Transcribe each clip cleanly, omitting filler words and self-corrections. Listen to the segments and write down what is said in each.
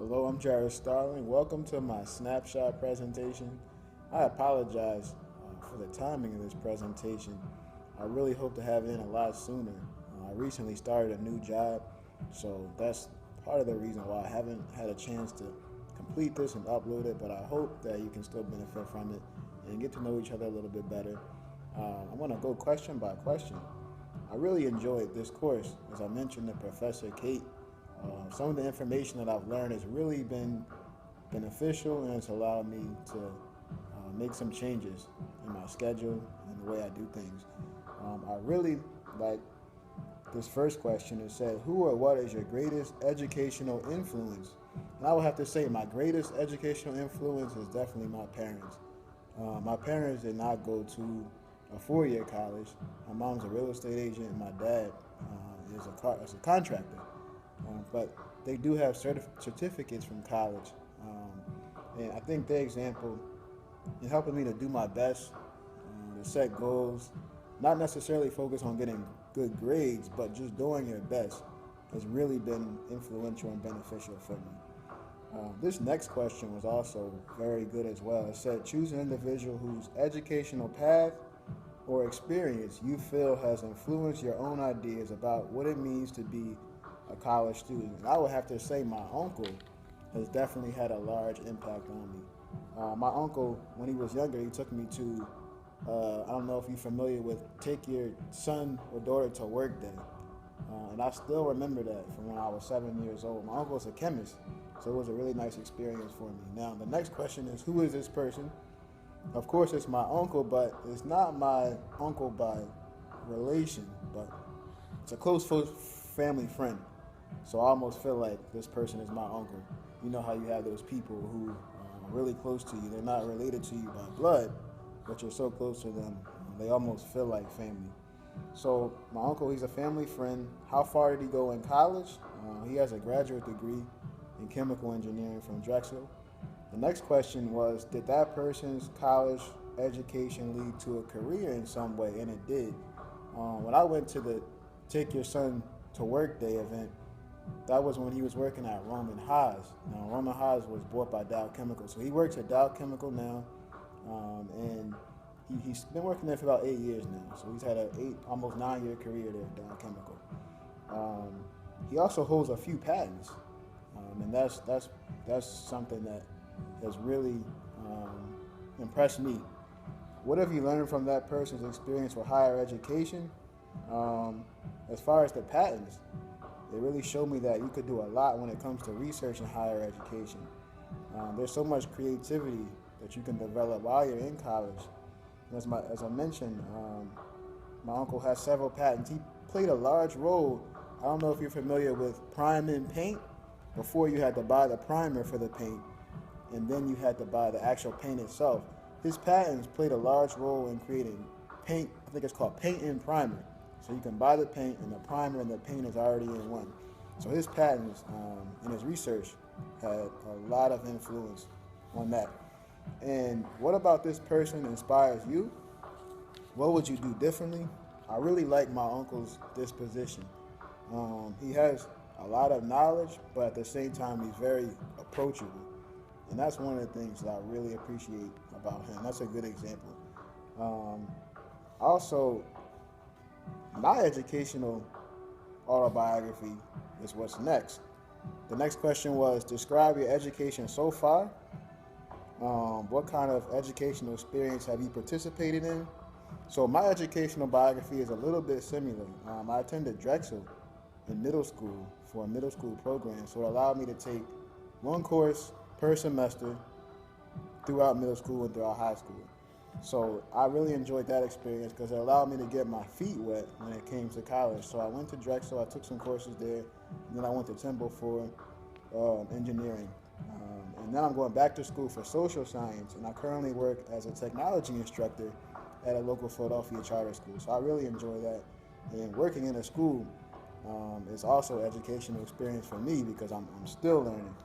Hello, I'm Jaris Starling. Welcome to my Snapshot presentation. I apologize for the timing of this presentation. I really hope to have it in a lot sooner. I recently started a new job, so that's part of the reason why I haven't had a chance to complete this and upload it, but I hope that you can still benefit from it and get to know each other a little bit better. I want to go question by question. I really enjoyed this course. As I mentioned to Professor Kate, some of the information that I've learned has really been beneficial, and it's allowed me to make some changes in my schedule and the way I do things. I really like this first question. It said, who or what is your greatest educational influence? And I would have to say my greatest educational influence is definitely my parents. My parents did not go to a four-year college. My mom's a real estate agent, and my dad is a contractor. But they do have certificates from college. And I think their example in helping me to do my best, to set goals, not necessarily focus on getting good grades, but just doing your best has really been influential and beneficial for me. This next question was also very good as well. It said, choose an individual whose educational path or experience you feel has influenced your own ideas about what it means to be a college student. And I would have to say my uncle has definitely had a large impact on me. My uncle, when he was younger, he took me to, I don't know if you're familiar with Take Your Son or Daughter to Work Day. And I still remember that from when I was 7 years old. My uncle's a chemist, so it was a really nice experience for me. Now, the next question is, who is this person? Of course, it's my uncle, but it's not my uncle by relation, but it's a close family friend. So I almost feel like this person is my uncle. You know how you have those people who are really close to you. They're not related to you by blood, but you're so close to them, they almost feel like family. So my uncle, he's a family friend. How far did he go in college? He has a graduate degree in chemical engineering from Drexel. The next question was, did that person's college education lead to a career in some way? And it did. When I went to the Take Your Son to Work Day event, that was when he was working at Roman Haas. Now, Roman Haas was bought by Dow Chemical. So he works at Dow Chemical now, and he's been working there for about 8 years now. So he's had an almost 9 year career there at Dow Chemical. He also holds a few patents, and that's something that has really impressed me. What have you learned from that person's experience with higher education? As far as the patents, they really show me that you could do a lot when it comes to research in higher education. There's so much creativity that you can develop while you're in college. As I mentioned, my uncle has several patents. He played a large role. I don't know if you're familiar with priming paint. Before, you had to buy the primer for the paint, and then you had to buy the actual paint itself. His patents played a large role in creating paint. I think it's called paint and primer. So you can buy the paint, and the primer and the paint is already in one. So his patents and his research had a lot of influence on that. And what about this person inspires you? What would you do differently? I really like my uncle's disposition. He has a lot of knowledge, but at the same time, he's very approachable. And that's one of the things that I really appreciate about him. That's a good example. Also, my educational autobiography is what's next. The next question was, describe your education so far. What kind of educational experience have you participated in? So my educational biography is a little bit similar. I attended Drexel in middle school for a middle school program, so it allowed me to take one course per semester throughout middle school and throughout high school. So I really enjoyed that experience because it allowed me to get my feet wet when it came to college. So I went to Drexel, I took some courses there, and then I went to Temple for engineering. And then I'm going back to school for social science, and I currently work as a technology instructor at a local Philadelphia charter school. So I really enjoy that. And working in a school is also an educational experience for me because I'm still learning.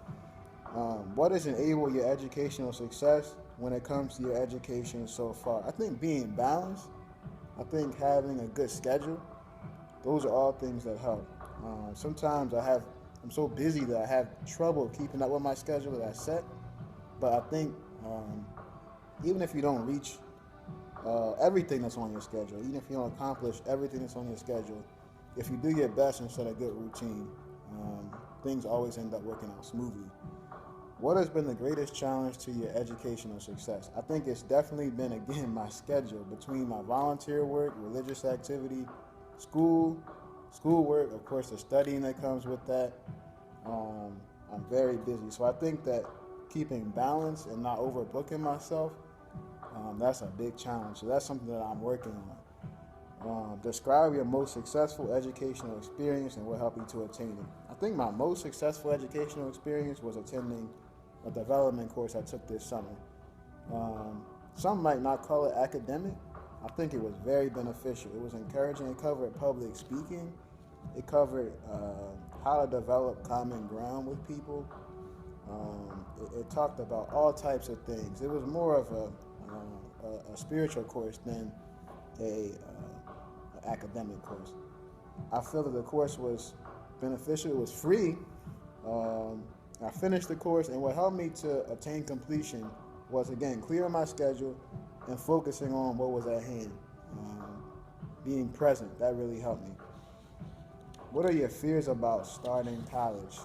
What has enabled your educational success when it comes to your education so far? I think being balanced, I think having a good schedule, those are all things that help. Sometimes I have I'm so busy that I have trouble keeping up with my schedule that I set. But I think even if you don't reach everything that's on your schedule, even if you don't accomplish everything that's on your schedule, if you do your best and set a good routine, things always end up working out smoothly. What has been the greatest challenge to your educational success? I think it's definitely been, again, my schedule between my volunteer work, religious activity, schoolwork, of course, the studying that comes with that. I'm very busy. So I think that keeping balance and not overbooking myself, that's a big challenge. So that's something that I'm working on. Describe your most successful educational experience and what helped you to attain it. I think my most successful educational experience was attending a development course I took this summer. Some might not call it academic. I think it was very beneficial. It was encouraging. It covered public speaking. It covered how to develop common ground with people. It talked about all types of things. It was more of a spiritual course than a academic course. I feel that the course was beneficial. It was free. I finished the course, and what helped me to obtain completion was, again, clearing my schedule and focusing on what was at hand. Being present, that really helped me. What are your fears about starting college?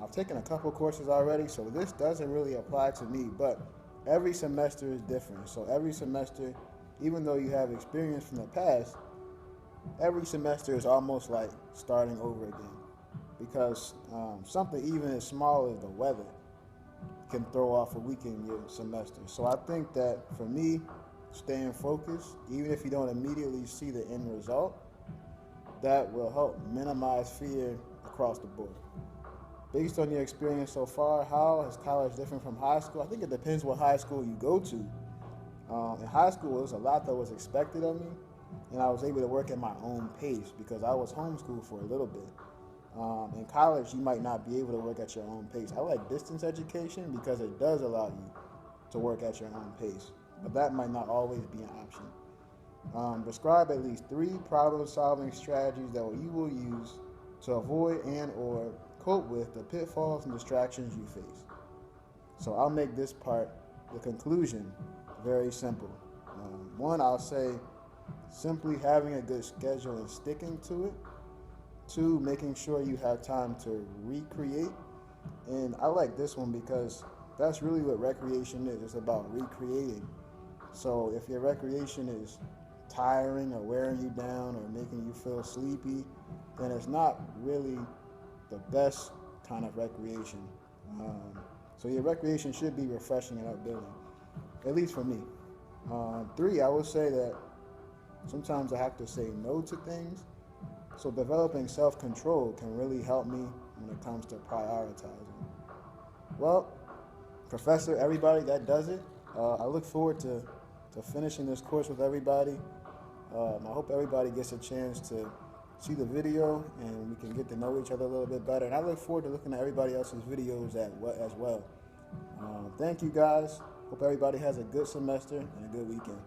I've taken a couple courses already, so this doesn't really apply to me, but every semester is different. So every semester, even though you have experience from the past, every semester is almost like starting over again, because something even as small as the weather can throw off a week in your semester. So I think that for me, staying focused, even if you don't immediately see the end result, that will help minimize fear across the board. Based on your experience so far, how is college different from high school? I think it depends what high school you go to. In high school, there was a lot that was expected of me, and I was able to work at my own pace because I was homeschooled for a little bit. In college, you might not be able to work at your own pace. I like distance education because it does allow you to work at your own pace, but that might not always be an option. Describe at least 3 problem-solving strategies that you will use to avoid and or cope with the pitfalls and distractions you face. So I'll make this part, the conclusion, very simple. One, I'll say simply having a good schedule and sticking to it. 2, making sure you have time to recreate. And I like this one because that's really what recreation is. It's about recreating. So if your recreation is tiring or wearing you down or making you feel sleepy, then it's not really the best kind of recreation. So your recreation should be refreshing and upbuilding, at least for me. 3, I would say that sometimes I have to say no to things. So developing self-control can really help me when it comes to prioritizing. Well, Professor, everybody, that does it. I look forward to finishing this course with everybody. I hope everybody gets a chance to see the video and we can get to know each other a little bit better. And I look forward to looking at everybody else's videos as well. Thank you guys. Hope everybody has a good semester and a good weekend.